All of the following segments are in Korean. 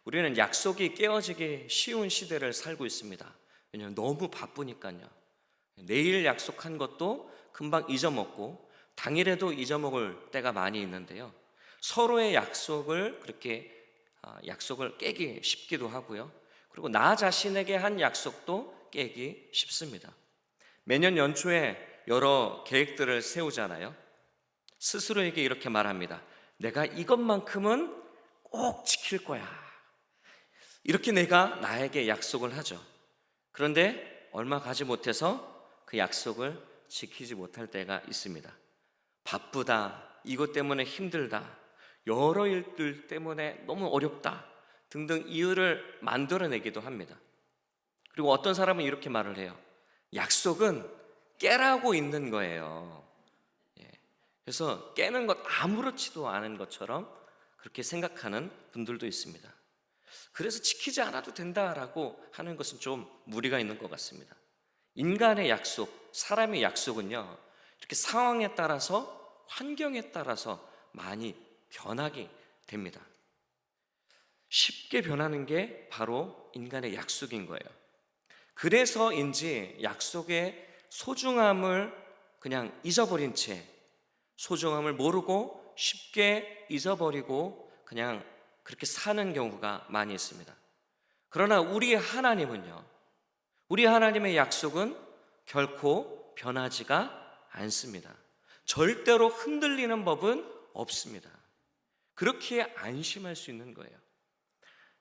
우리는 약속이 깨어지기 쉬운 시대를 살고 있습니다. 왜냐하면 너무 바쁘니까요. 내일 약속한 것도 금방 잊어먹고 당일에도 잊어먹을 때가 많이 있는데요. 서로의 약속을 그렇게 약속을 깨기 쉽기도 하고요. 그리고 나 자신에게 한 약속도 깨기 쉽습니다. 매년 연초에 여러 계획들을 세우잖아요. 스스로에게 이렇게 말합니다. 내가 이것만큼은 꼭 지킬 거야. 이렇게 내가 나에게 약속을 하죠. 그런데 얼마 가지 못해서 그 약속을 지키지 못할 때가 있습니다. 바쁘다, 이것 때문에 힘들다, 여러 일들 때문에 너무 어렵다 등등 이유를 만들어내기도 합니다. 그리고 어떤 사람은 이렇게 말을 해요. 약속은 깨라고 있는 거예요. 그래서 깨는 것 아무렇지도 않은 것처럼 그렇게 생각하는 분들도 있습니다. 그래서 지키지 않아도 된다라고 하는 것은 좀 무리가 있는 것 같습니다. 인간의 약속, 사람의 약속은요, 이렇게 상황에 따라서, 환경에 따라서 많이 변하게 됩니다. 쉽게 변하는 게 바로 인간의 약속인 거예요. 그래서인지 약속의 소중함을 그냥 잊어버린 채, 소중함을 모르고 쉽게 잊어버리고 그냥 그렇게 사는 경우가 많이 있습니다. 그러나 우리 하나님은요, 우리 하나님의 약속은 결코 변하지가 않습니다. 절대로 흔들리는 법은 없습니다. 그렇게 안심할 수 있는 거예요.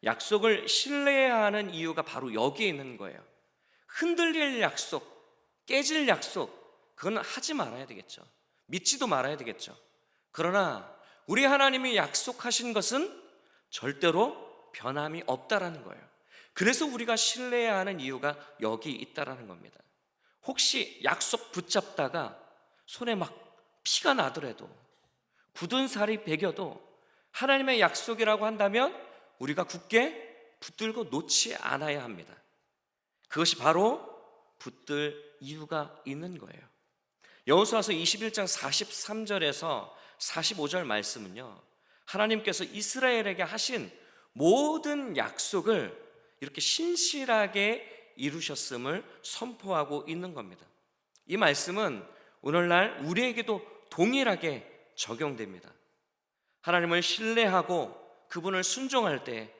약속을 신뢰해야 하는 이유가 바로 여기에 있는 거예요. 흔들릴 약속, 깨질 약속, 그건 하지 말아야 되겠죠. 믿지도 말아야 되겠죠. 그러나 우리 하나님이 약속하신 것은 절대로 변함이 없다라는 거예요. 그래서 우리가 신뢰해야 하는 이유가 여기 있다라는 겁니다. 혹시 약속 붙잡다가 손에 막 피가 나더라도, 굳은 살이 배겨도 하나님의 약속이라고 한다면 우리가 굳게 붙들고 놓지 않아야 합니다. 그것이 바로 붙들 이유가 있는 거예요. 여호수아서 21장 43절에서 45절 말씀은요, 하나님께서 이스라엘에게 하신 모든 약속을 이렇게 신실하게 이루셨음을 선포하고 있는 겁니다. 이 말씀은 오늘날 우리에게도 동일하게 적용됩니다. 하나님을 신뢰하고 그분을 순종할 때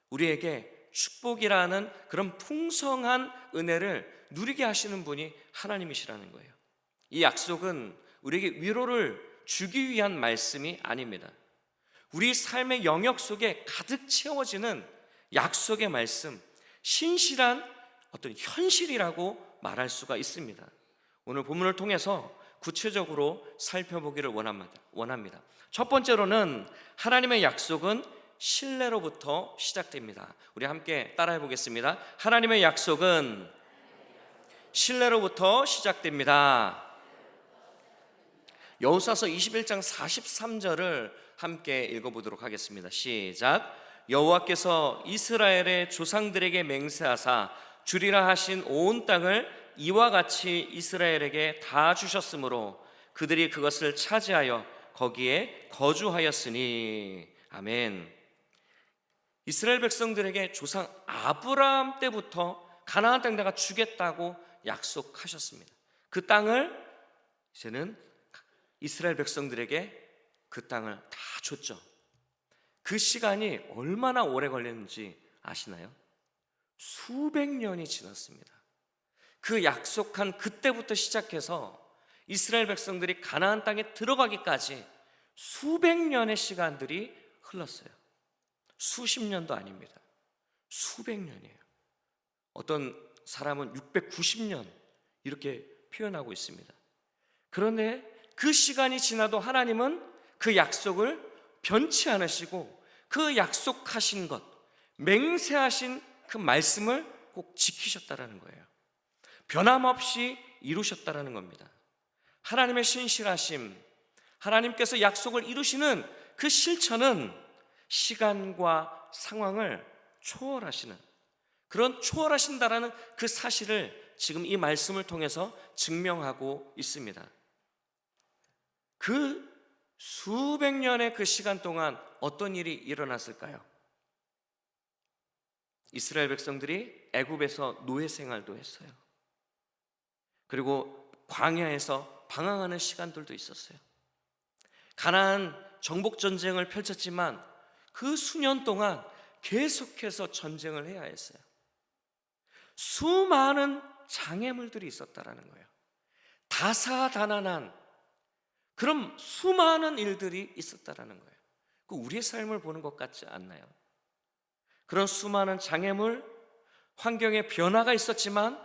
우리에게 축복이라는 그런 풍성한 은혜를 누리게 하시는 분이 하나님이시라는 거예요. 이 약속은 우리에게 위로를 주기 위한 말씀이 아닙니다. 우리 삶의 영역 속에 가득 채워지는 약속의 말씀, 신실한 어떤 현실이라고 말할 수가 있습니다. 오늘 본문을 통해서 구체적으로 살펴보기를 원합니다. 첫 번째로는 하나님의 약속은 신뢰로부터 시작됩니다. 우리 함께 따라해 보겠습니다. 하나님의 약속은 신뢰로부터 시작됩니다. 여호수아서 21장 43절을 함께 읽어보도록 하겠습니다. 시작. 여호와께서 이스라엘의 조상들에게 맹세하사 주리라 하신 온 땅을 이와 같이 이스라엘에게 다 주셨으므로 그들이 그것을 차지하여 거기에 거주하였으니. 아멘. 이스라엘 백성들에게 조상 아브라함 때부터 가나안 땅 내가 주겠다고 약속하셨습니다. 그 땅을 이제는 이스라엘 백성들에게 그 땅을 다 줬죠. 그 시간이 얼마나 오래 걸렸는지 아시나요? 수백 년이 지났습니다. 그 약속한 그때부터 시작해서 이스라엘 백성들이 가나안 땅에 들어가기까지 수백 년의 시간들이 흘렀어요. 수십 년도 아닙니다. 수백 년이에요. 어떤 사람은 690년 이렇게 표현하고 있습니다. 그런데 그 시간이 지나도 하나님은 그 약속을 변치 않으시고 그 약속하신 것, 맹세하신 그 말씀을 꼭 지키셨다라는 거예요. 변함없이 이루셨다라는 겁니다. 하나님의 신실하심, 하나님께서 약속을 이루시는 그 실천은 시간과 상황을 초월하시는, 그런 초월하신다라는 그 사실을 지금 이 말씀을 통해서 증명하고 있습니다. 그 수백 년의 그 시간 동안 어떤 일이 일어났을까요? 이스라엘 백성들이 애굽에서 노예 생활도 했어요. 그리고 광야에서 방황하는 시간들도 있었어요. 가나안 정복 전쟁을 펼쳤지만 그 수년 동안 계속해서 전쟁을 해야 했어요. 수많은 장애물들이 있었다라는 거예요. 다사다난한 그런 수많은 일들이 있었다라는 거예요. 그 우리의 삶을 보는 것 같지 않나요? 그런 수많은 장애물, 환경의 변화가 있었지만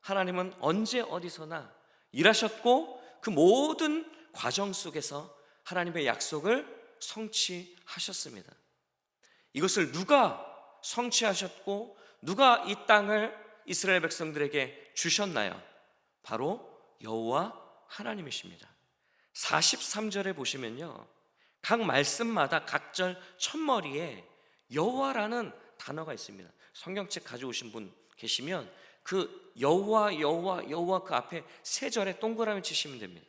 하나님은 언제 어디서나 일하셨고 그 모든 과정 속에서 하나님의 약속을 성취하셨습니다. 이것을 누가 성취하셨고 누가 이 땅을 이스라엘 백성들에게 주셨나요? 바로 여호와 하나님이십니다. 43절에 보시면요, 각 말씀마다 각절 첫머리에 여호와라는 단어가 있습니다. 성경책 가져오신 분 계시면 그 여호와 여호와 여호와 그 앞에 세 절에 동그라미 치시면 됩니다.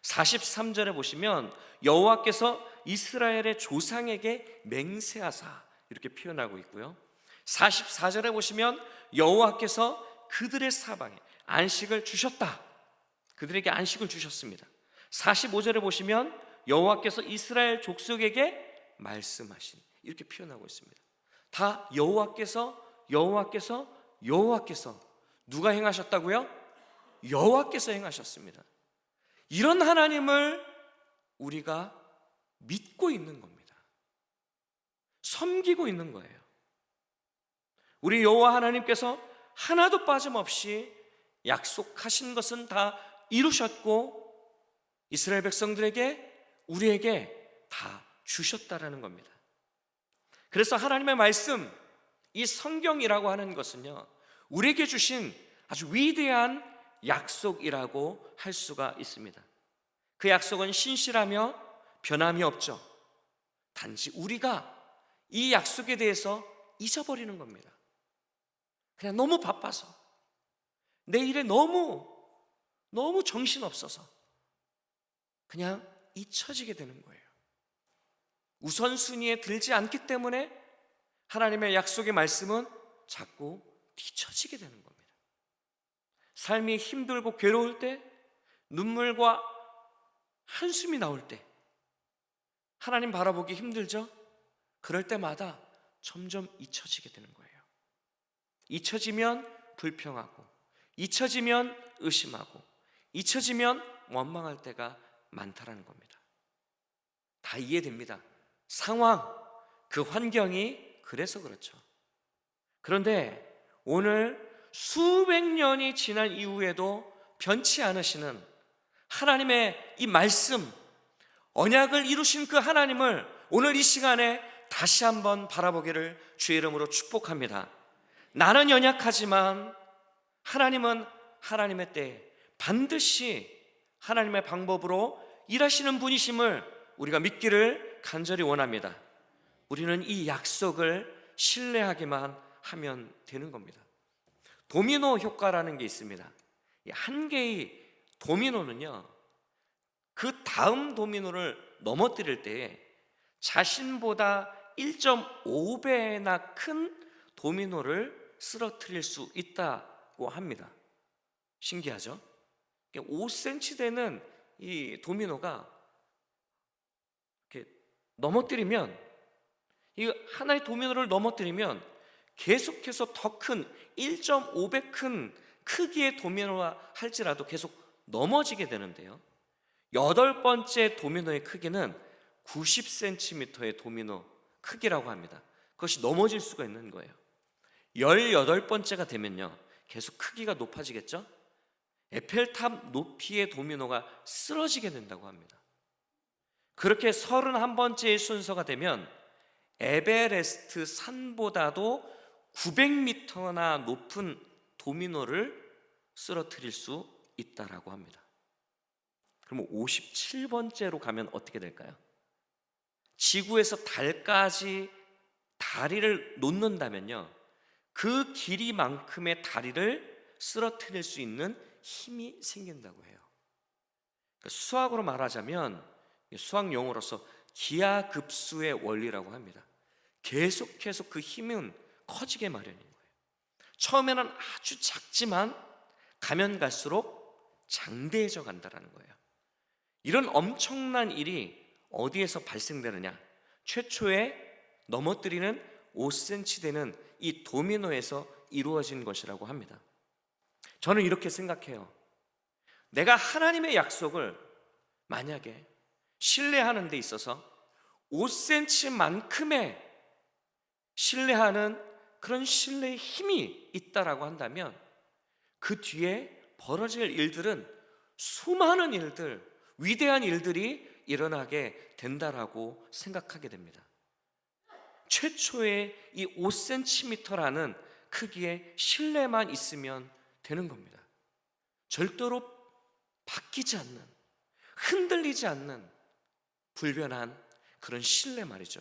43절에 보시면 여호와께서 이스라엘의 조상에게 맹세하사 이렇게 표현하고 있고요. 44절에 보시면 여호와께서 그들의 사방에 안식을 주셨다. 그들에게 안식을 주셨습니다. 45절에 보시면 여호와께서 이스라엘 족속에게 말씀하신 이렇게 표현하고 있습니다. 다 여호와께서 누가 행하셨다고요? 여호와께서 행하셨습니다. 이런 하나님을 우리가 믿고 있는 겁니다. 섬기고 있는 거예요. 우리 여호와 하나님께서 하나도 빠짐없이 약속하신 것은 다 이루셨고 이스라엘 백성들에게 우리에게 다 주셨다라는 겁니다. 그래서 하나님의 말씀, 이 성경이라고 하는 것은요, 우리에게 주신 아주 위대한 약속이라고 할 수가 있습니다. 그 약속은 신실하며 변함이 없죠. 단지 우리가 이 약속에 대해서 잊어버리는 겁니다. 그냥 너무 바빠서, 내 일에 너무 정신없어서 그냥 잊혀지게 되는 거예요. 우선순위에 들지 않기 때문에 하나님의 약속의 말씀은 자꾸 뒤처지게 되는 겁니다. 삶이 힘들고 괴로울 때, 눈물과 한숨이 나올 때, 하나님 바라보기 힘들죠? 그럴 때마다 점점 잊혀지게 되는 거예요. 잊혀지면 불평하고, 잊혀지면 의심하고, 잊혀지면 원망할 때가 많다라는 겁니다. 다 이해됩니다. 상황, 그 환경이 그래서 그렇죠. 그런데 오늘 수백 년이 지난 이후에도 변치 않으시는 하나님의 이 말씀, 언약을 이루신 그 하나님을 오늘 이 시간에 다시 한번 바라보기를 주의 이름으로 축복합니다. 나는 연약하지만 하나님은 하나님의 때에 반드시 하나님의 방법으로 일하시는 분이심을 우리가 믿기를 간절히 원합니다. 우리는 이 약속을 신뢰하기만 하면 되는 겁니다. 도미노 효과라는 게 있습니다. 한 개의 도미노는요, 그 다음 도미노를 넘어뜨릴 때에 자신보다 1.5배나 큰 도미노를 쓰러뜨릴 수 있다고 합니다. 신기하죠? 5cm 되는 이 도미노가 이렇게 넘어뜨리면, 이 하나의 도미노를 넘어뜨리면 계속해서 더 큰 1.5배 큰 크기의 도미노라 할지라도 계속 넘어지게 되는데요, 8번째 도미노의 크기는 90cm의 도미노 크기라고 합니다. 그것이 넘어질 수가 있는 거예요. 18번째가 되면요, 계속 크기가 높아지겠죠? 에펠탑 높이의 도미노가 쓰러지게 된다고 합니다. 그렇게 31번째의 순서가 되면 에베레스트 산보다도 900m나 높은 도미노를 쓰러뜨릴 수 있다라고 합니다. 그럼 57번째로 가면 어떻게 될까요? 지구에서 달까지 다리를 놓는다면요, 그 길이만큼의 다리를 쓰러뜨릴 수 있는 힘이 생긴다고 해요. 수학으로 말하자면, 수학 용어로서 기하급수의 원리라고 합니다. 계속해서 그 힘은 커지게 마련인 거예요. 처음에는 아주 작지만 가면 갈수록 장대해져 간다는 거예요. 이런 엄청난 일이 어디에서 발생되느냐? 최초에 넘어뜨리는 5cm 되는 이 도미노에서 이루어진 것이라고 합니다. 저는 이렇게 생각해요. 내가 하나님의 약속을 만약에 신뢰하는 데 있어서 5cm만큼의 신뢰하는 그런 신뢰의 힘이 있다라고 한다면 그 뒤에 벌어질 일들은 수많은 일들, 위대한 일들이 일어나게 된다라고 생각하게 됩니다. 최초의 이 5cm라는 크기의 신뢰만 있으면 되는 겁니다. 절대로 바뀌지 않는, 흔들리지 않는 불변한 그런 신뢰 말이죠.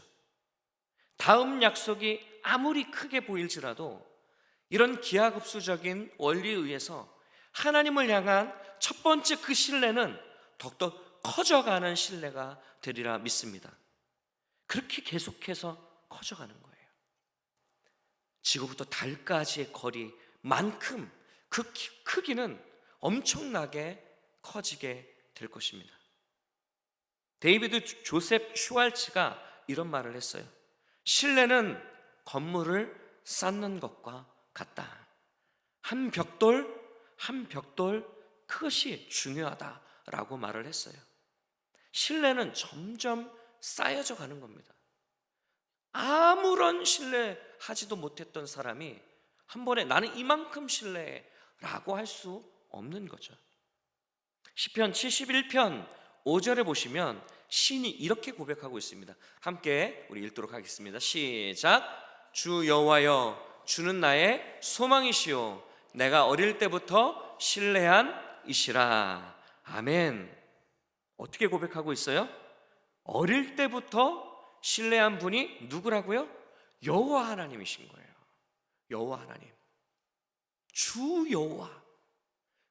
다음 약속이 아무리 크게 보일지라도 이런 기하급수적인 원리에 의해서 하나님을 향한 첫 번째 그 신뢰는 더욱더 커져가는 신뢰가 되리라 믿습니다. 그렇게 계속해서 커져가는 거예요. 지구부터 달까지의 거리만큼 그 크기는 엄청나게 커지게 될 것입니다. 데이비드 조셉 슈왈츠가 이런 말을 했어요. 신뢰는 건물을 쌓는 것과 같다. 한 벽돌 한 벽돌 그것이 중요하다라고 말을 했어요. 신뢰는 점점 쌓여져 가는 겁니다. 아무런 신뢰하지도 못했던 사람이 한 번에 나는 이만큼 신뢰라고 할 수 없는 거죠. 시편 71편 5절에 보시면 시인이 이렇게 고백하고 있습니다. 함께 우리 읽도록 하겠습니다. 시작. 주 여호와여, 주는 나의 소망이시오, 내가 어릴 때부터 신뢰한 이시라. 아멘. 어떻게 고백하고 있어요? 어릴 때부터 신뢰한 분이 누구라고요? 여호와 하나님이신 거예요. 여호와 하나님, 주 여호와,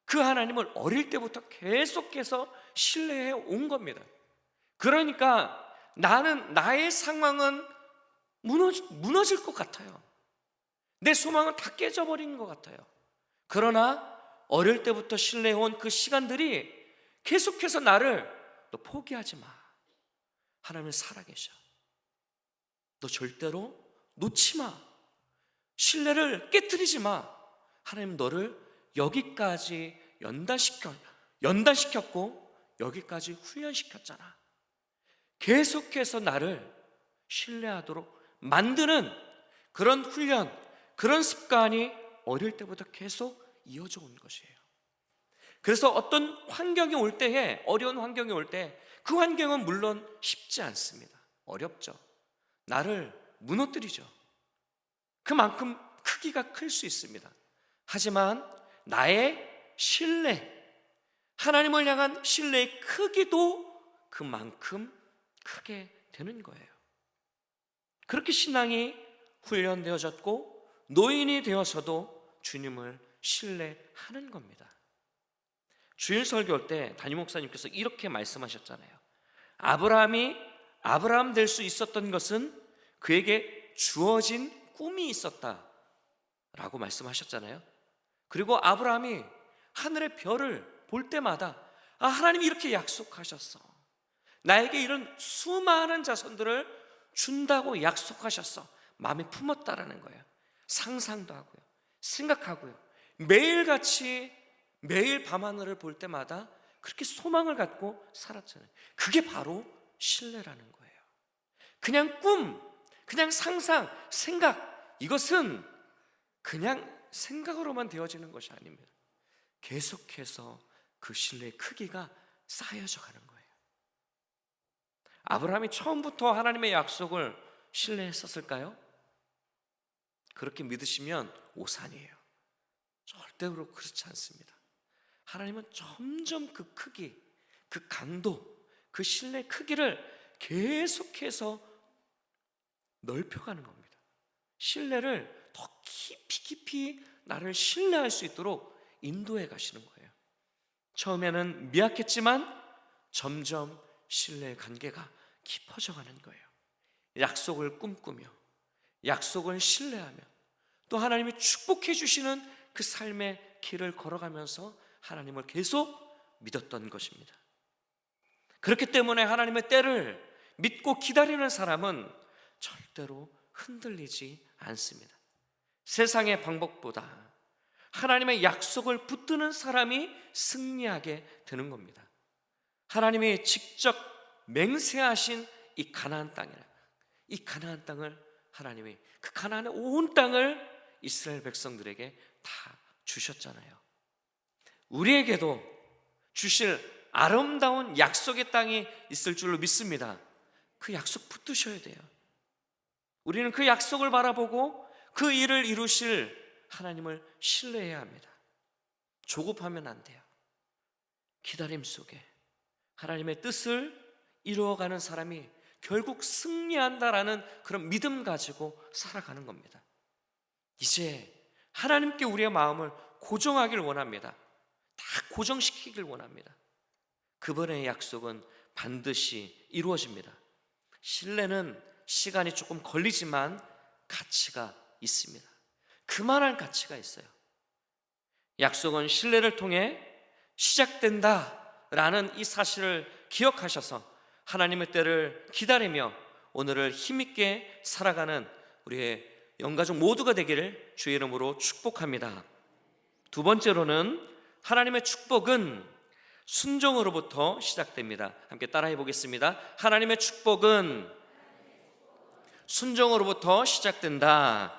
그 하나님을 어릴 때부터 계속해서 신뢰해 온 겁니다. 그러니까 나의 상황은 무너질 것 같아요. 내 소망은 다 깨져버린 것 같아요. 그러나 어릴 때부터 신뢰해온 그 시간들이 계속해서 나를 너 포기하지 마, 하나님은 살아계셔, 너 절대로 놓지 마, 신뢰를 깨트리지 마, 하나님 너를 여기까지 연단시켰고 여기까지 훈련시켰잖아. 계속해서 나를 신뢰하도록 만드는 그런 훈련, 그런 습관이 어릴 때부터 계속 이어져 온 것이에요. 그래서 어떤 환경이 올 때에, 어려운 환경이 올 때 그 환경은 물론 쉽지 않습니다. 어렵죠. 나를 무너뜨리죠. 그만큼 크기가 클 수 있습니다. 하지만 나의 신뢰, 하나님을 향한 신뢰의 크기도 그만큼 크게 되는 거예요. 그렇게 신앙이 훈련되어졌고 노인이 되어서도 주님을 신뢰하는 겁니다. 주일 설교할 때 담임 목사님께서 이렇게 말씀하셨잖아요. 아브라함이 아브라함 될 수 있었던 것은 그에게 주어진 꿈이 있었다라고 말씀하셨잖아요. 그리고 아브라함이 하늘의 별을 볼 때마다 하나님이 이렇게 약속하셨어, 나에게 이런 수많은 자손들을 준다고 약속하셨어, 마음에 품었다라는 거예요. 상상도 하고요, 생각하고요, 매일 밤하늘을 볼 때마다 그렇게 소망을 갖고 살았잖아요. 그게 바로 신뢰라는 거예요. 그냥 꿈, 그냥 상상, 생각, 이것은 그냥 생각으로만 되어지는 것이 아닙니다. 계속해서 그 신뢰의 크기가 쌓여져 가는 거예요. 아브라함이 처음부터 하나님의 약속을 신뢰했었을까요? 그렇게 믿으시면 오산이에요. 절대로 그렇지 않습니다. 하나님은 점점 그 크기, 그 강도, 그 신뢰의 크기를 계속해서 넓혀가는 겁니다. 신뢰를 더 깊이 나를 신뢰할 수 있도록 인도해 가시는 거예요. 처음에는 미약했지만 점점 신뢰의 관계가 깊어져 가는 거예요. 약속을 꿈꾸며, 약속을 신뢰하며, 또 하나님이 축복해 주시는 그 삶의 길을 걸어가면서 하나님을 계속 믿었던 것입니다. 그렇기 때문에 하나님의 때를 믿고 기다리는 사람은 절대로 흔들리지 않습니다. 세상의 방법보다 하나님의 약속을 붙드는 사람이 승리하게 되는 겁니다. 하나님이 직접 맹세하신 이 가나안 땅이라, 이 가나안 땅을 하나님이, 그 가나안의 온 땅을 이스라엘 백성들에게 다 주셨잖아요. 우리에게도 주실 아름다운 약속의 땅이 있을 줄로 믿습니다. 그 약속 붙드셔야 돼요. 우리는 그 약속을 바라보고 그 일을 이루실 하나님을 신뢰해야 합니다. 조급하면 안 돼요. 기다림 속에 하나님의 뜻을 이루어가는 사람이 결국 승리한다라는 그런 믿음 가지고 살아가는 겁니다. 이제 하나님께 우리의 마음을 고정하길 원합니다. 다 고정시키길 원합니다. 그분의 약속은 반드시 이루어집니다. 신뢰는 시간이 조금 걸리지만 가치가 있습니다. 그만한 가치가 있어요. 약속은 신뢰를 통해 시작된다라는 이 사실을 기억하셔서 하나님의 때를 기다리며 오늘을 힘있게 살아가는 우리의 영가족 모두가 되기를 주의 이름으로 축복합니다. 두 번째로는 하나님의 축복은 순종으로부터 시작됩니다. 함께 따라해 보겠습니다. 하나님의 축복은 순종으로부터 시작된다.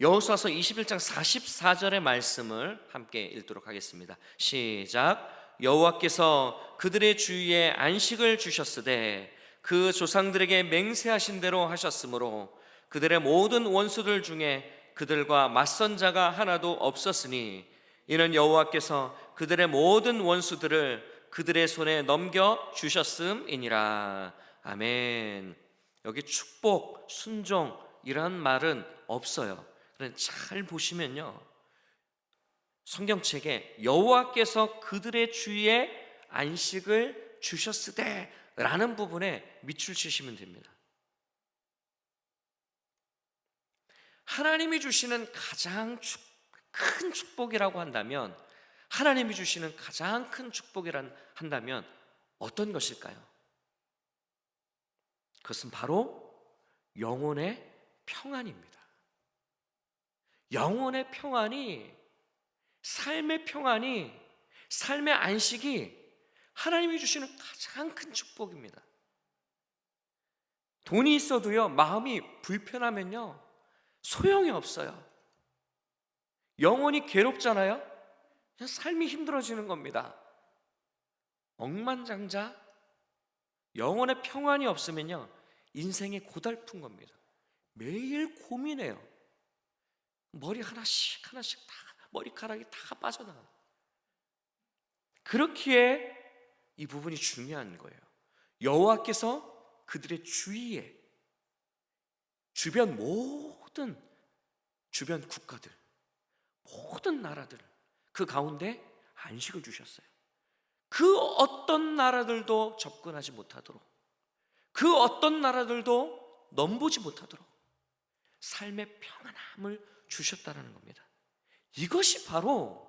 여호수아서 21장 44절의 말씀을 함께 읽도록 하겠습니다. 시작. 여호와께서 그들의 주위에 안식을 주셨으되 그 조상들에게 맹세하신 대로 하셨으므로 그들의 모든 원수들 중에 그들과 맞선 자가 하나도 없었으니 이는 여호와께서 그들의 모든 원수들을 그들의 손에 넘겨 주셨음이니라. 아멘. 여기 축복, 순종이란 말은 없어요. 그런데 잘 보시면요, 성경책에 여호와께서 그들의 주위에 안식을 주셨으되 라는 부분에 밑줄 치시면 됩니다. 하나님이 주시는 가장 큰 축복이라고 한다면, 하나님이 주시는 가장 큰 축복이란 한다면 어떤 것일까요? 그것은 바로 영혼의 평안입니다. 영혼의 평안이, 삶의 평안이, 삶의 안식이 하나님이 주시는 가장 큰 축복입니다. 돈이 있어도요, 마음이 불편하면요, 소용이 없어요. 영혼이 괴롭잖아요. 그냥 삶이 힘들어지는 겁니다. 억만장자, 영혼의 평안이 없으면요, 인생이 고달픈 겁니다. 매일 고민해요. 머리 하나씩 다, 머리카락이 다 빠져나가요. 그렇기에 이 부분이 중요한 거예요. 여호와께서 그들의 주위에, 주변 모든 주변 국가들, 모든 나라들, 그 가운데 안식을 주셨어요. 그 어떤 나라들도 접근하지 못하도록, 그 어떤 나라들도 넘보지 못하도록 삶의 평안함을 주셨다는 겁니다. 이것이 바로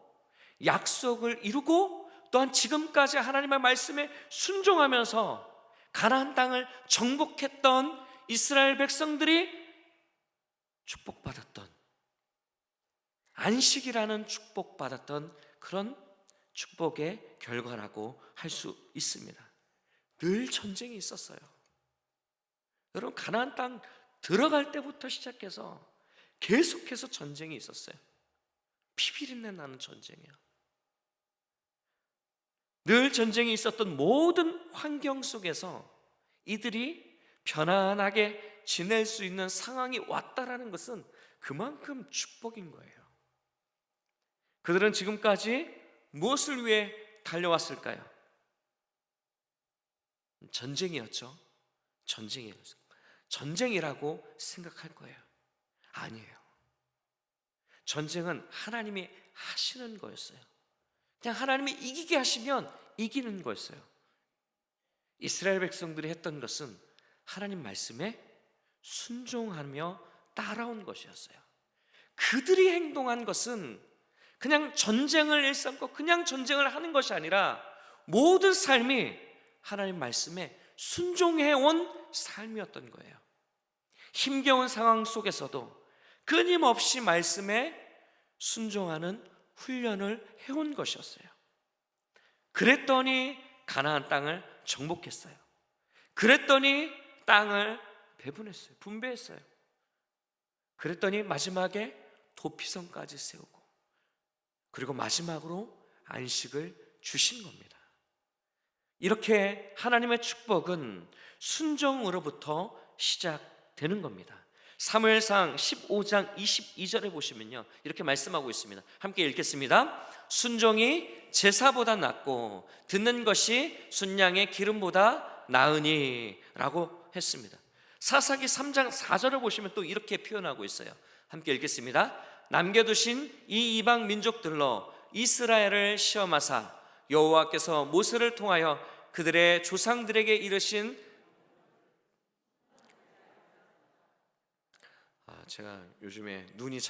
약속을 이루고 또한 지금까지 하나님의 말씀에 순종하면서 가나안 땅을 정복했던 이스라엘 백성들이 축복받았던, 안식이라는 축복받았던 그런 축복의 결과라고 할 수 있습니다. 늘 전쟁이 있었어요. 여러분, 가나안 땅 들어갈 때부터 시작해서 계속해서 전쟁이 있었어요. 피비린내 나는 전쟁이에요. 늘 전쟁이 있었던 모든 환경 속에서 이들이 편안하게 지낼 수 있는 상황이 왔다라는 것은 그만큼 축복인 거예요. 그들은 지금까지 무엇을 위해 달려왔을까요? 전쟁이었죠. 전쟁이라고 생각할 거예요. 아니에요. 전쟁은 하나님이 하시는 거였어요. 그냥 하나님이 이기게 하시면 이기는 거였어요. 이스라엘 백성들이 했던 것은 하나님 말씀에 순종하며 따라온 것이었어요. 그들이 행동한 것은 그냥 전쟁을 일삼고 그냥 전쟁을 하는 것이 아니라 모든 삶이 하나님 말씀에 순종해온 삶이었던 거예요. 힘겨운 상황 속에서도 끊임없이 말씀에 순종하는 훈련을 해온 것이었어요. 그랬더니 가나안 땅을 정복했어요. 그랬더니 땅을 배분했어요. 분배했어요. 그랬더니 마지막에 도피성까지 세우고, 그리고 마지막으로 안식을 주신 겁니다. 이렇게 하나님의 축복은 순종으로부터 시작되는 겁니다. 사무엘상 15장 22절에 보시면요, 이렇게 말씀하고 있습니다. 함께 읽겠습니다. 순종이 제사보다 낫고 듣는 것이 순양의 기름보다 나으니 라고 했습니다. 사사기 3장 4절을 보시면 또 이렇게 표현하고 있어요. 함께 읽겠습니다. 남겨두신 이 이방 민족들로 이스라엘을 시험하사 여호와께서 모세를 통하여 그들의 조상들에게 이르신, 제가 요즘에 눈이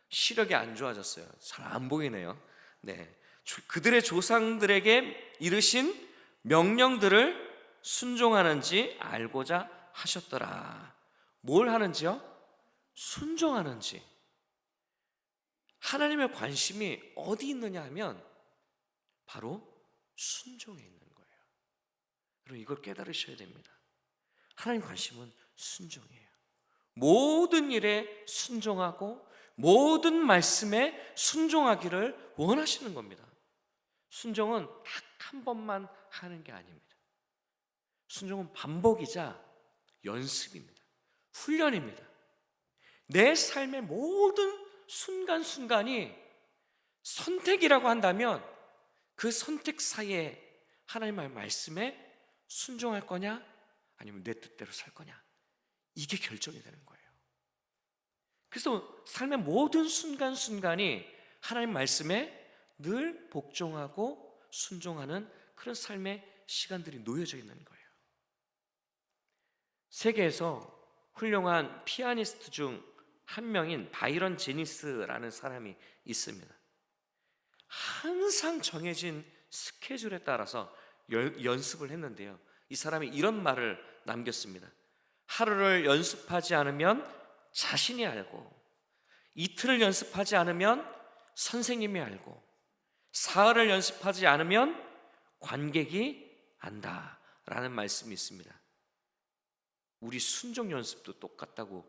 시력이 안 좋아졌어요. 잘 안 보이네요. 네, 그들의 조상들에게 이르신 명령들을 순종하는지 알고자 하셨더라. 뭘 하는지요? 순종하는지. 하나님의 관심이 어디 있느냐 하면 바로 순종에 있는 거예요. 여러분, 이걸 깨달으셔야 됩니다. 하나님 관심은 순종이에요. 모든 일에 순종하고 모든 말씀에 순종하기를 원하시는 겁니다. 순종은 딱 한 번만 하는 게 아닙니다. 순종은 반복이자 연습입니다. 훈련입니다. 내 삶의 모든 순간순간이 선택이라고 한다면 그 선택 사이에 하나님의 말씀에 순종할 거냐 아니면 내 뜻대로 살 거냐, 이게 결정이 되는 거예요. 그래서 삶의 모든 순간순간이 하나님 말씀에 늘 복종하고 순종하는 그런 삶의 시간들이 놓여져 있는 거예요. 세계에서 훌륭한 피아니스트 중 한 명인 바이런 제니스라는 사람이 있습니다. 항상 정해진 스케줄에 따라서 연습을 했는데요, 이 사람이 이런 말을 남겼습니다. 하루를 연습하지 않으면 자신이 알고, 이틀을 연습하지 않으면 선생님이 알고, 사흘을 연습하지 않으면 관객이 안다라는 말씀이 있습니다. 우리 순종 연습도 똑같다고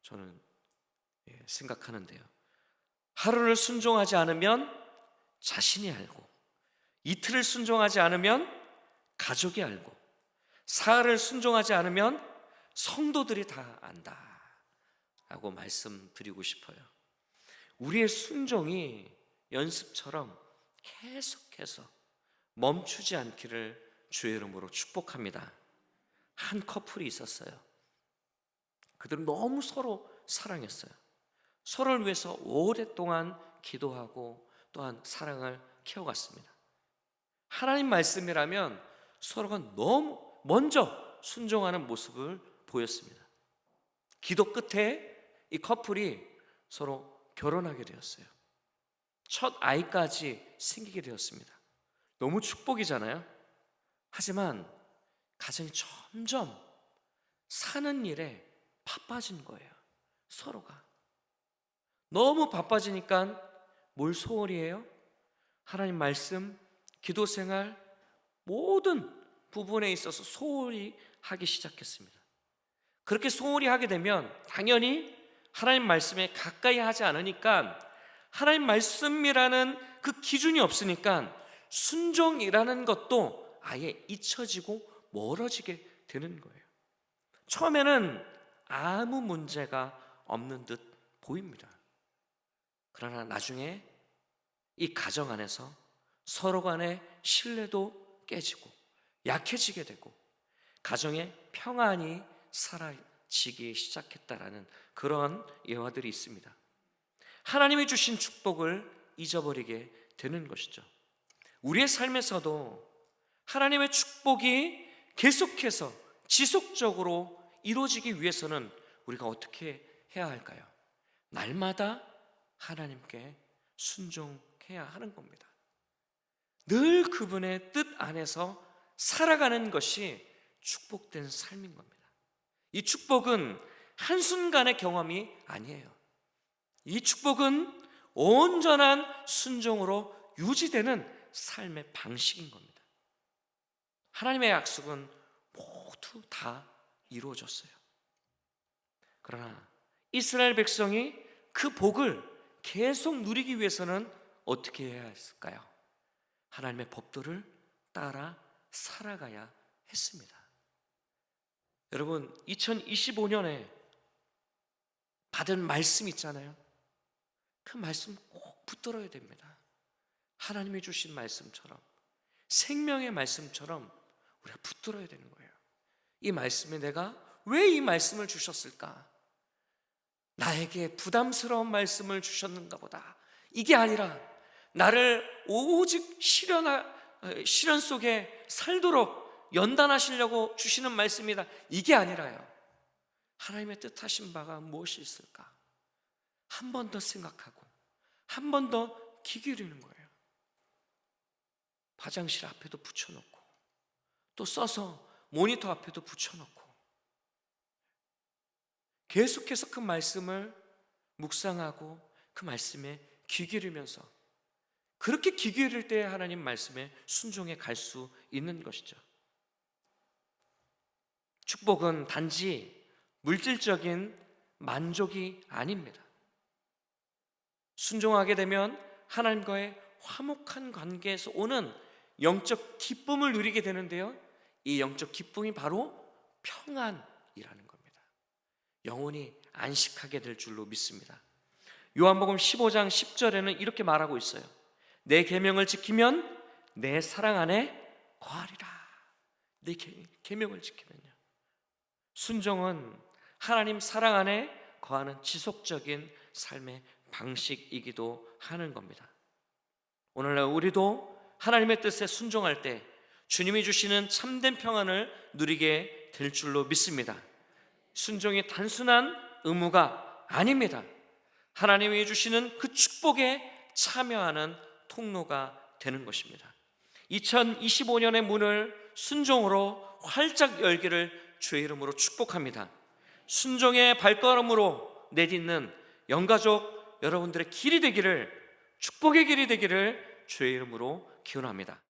저는 생각하는데요. 하루를 순종하지 않으면 자신이 알고, 이틀을 순종하지 않으면 가족이 알고, 사흘을 순종하지 않으면 성도들이 다 안다 라고 말씀드리고 싶어요. 우리의 순종이 연습처럼 계속해서 멈추지 않기를 주의 이름으로 축복합니다. 한 커플이 있었어요. 그들은 너무 서로 사랑했어요. 서로를 위해서 오랫동안 기도하고 또한 사랑을 키워갔습니다. 하나님 말씀이라면 서로가 너무 먼저 순종하는 모습을 보였습니다. 기도 끝에 이 커플이 서로 결혼하게 되었어요. 첫 아이까지 생기게 되었습니다. 너무 축복이잖아요. 하지만 가정이 점점 사는 일에 바빠진 거예요. 서로가 너무 바빠지니까 뭘 소홀히 해요? 하나님 말씀, 기도 생활, 모든 부분에 있어서 소홀히 하기 시작했습니다. 그렇게 소홀히 하게 되면 당연히 하나님 말씀에 가까이 하지 않으니까, 하나님 말씀이라는 그 기준이 없으니까 순종이라는 것도 아예 잊혀지고 멀어지게 되는 거예요. 처음에는 아무 문제가 없는 듯 보입니다. 그러나 나중에 이 가정 안에서 서로 간의 신뢰도 깨지고 약해지게 되고 가정의 평안이 사라지기 시작했다라는 그런 예화들이 있습니다. 하나님이 주신 축복을 잊어버리게 되는 것이죠. 우리의 삶에서도 하나님의 축복이 계속해서 지속적으로 이루어지기 위해서는 우리가 어떻게 해야 할까요? 날마다 하나님께 순종해야 하는 겁니다. 늘 그분의 뜻 안에서 살아가는 것이 축복된 삶인 겁니다. 이 축복은 한순간의 경험이 아니에요. 이 축복은 온전한 순종으로 유지되는 삶의 방식인 겁니다. 하나님의 약속은 모두 다 이루어졌어요. 그러나 이스라엘 백성이 그 복을 계속 누리기 위해서는 어떻게 해야 했을까요? 하나님의 법도를 따라 살아가야 했습니다. 여러분, 2025년에 받은 말씀 있잖아요. 그 말씀 꼭 붙들어야 됩니다. 하나님이 주신 말씀처럼, 생명의 말씀처럼 우리가 붙들어야 되는 거예요. 이 말씀에 내가 왜 이 말씀을 주셨을까? 나에게 부담스러운 말씀을 주셨는가 보다. 이게 아니라 나를 오직 시련 속에 살도록 연단하시려고 주시는 말씀이다. 이게 아니라요. 하나님의 뜻하신 바가 무엇이 있을까? 한 번 더 생각하고 한 번 더 귀 기울이는 거예요. 화장실 앞에도 붙여놓고 또 써서 모니터 앞에도 붙여놓고 계속해서 그 말씀을 묵상하고 그 말씀에 귀 기울이면서, 그렇게 귀 기울일 때 하나님 말씀에 순종해 갈 수 있는 것이죠. 축복은 단지 물질적인 만족이 아닙니다. 순종하게 되면 하나님과의 화목한 관계에서 오는 영적 기쁨을 누리게 되는데요, 이 영적 기쁨이 바로 평안이라는 겁니다. 영혼이 안식하게 될 줄로 믿습니다. 요한복음 15장 10절에는 이렇게 말하고 있어요. 내 계명을 지키면 내 사랑 안에 거하리라. 내 계명을 지키면요. 순종은 하나님 사랑 안에 거하는 지속적인 삶의 방식이기도 하는 겁니다. 오늘날 우리도 하나님의 뜻에 순종할 때 주님이 주시는 참된 평안을 누리게 될 줄로 믿습니다. 순종이 단순한 의무가 아닙니다. 하나님이 주시는 그 축복에 참여하는 통로가 되는 것입니다. 2025년의 문을 순종으로 활짝 열기를 주의 이름으로 축복합니다. 순종의 발걸음으로 내딛는 영가족 여러분들의 길이 되기를, 축복의 길이 되기를 주의 이름으로 기원합니다.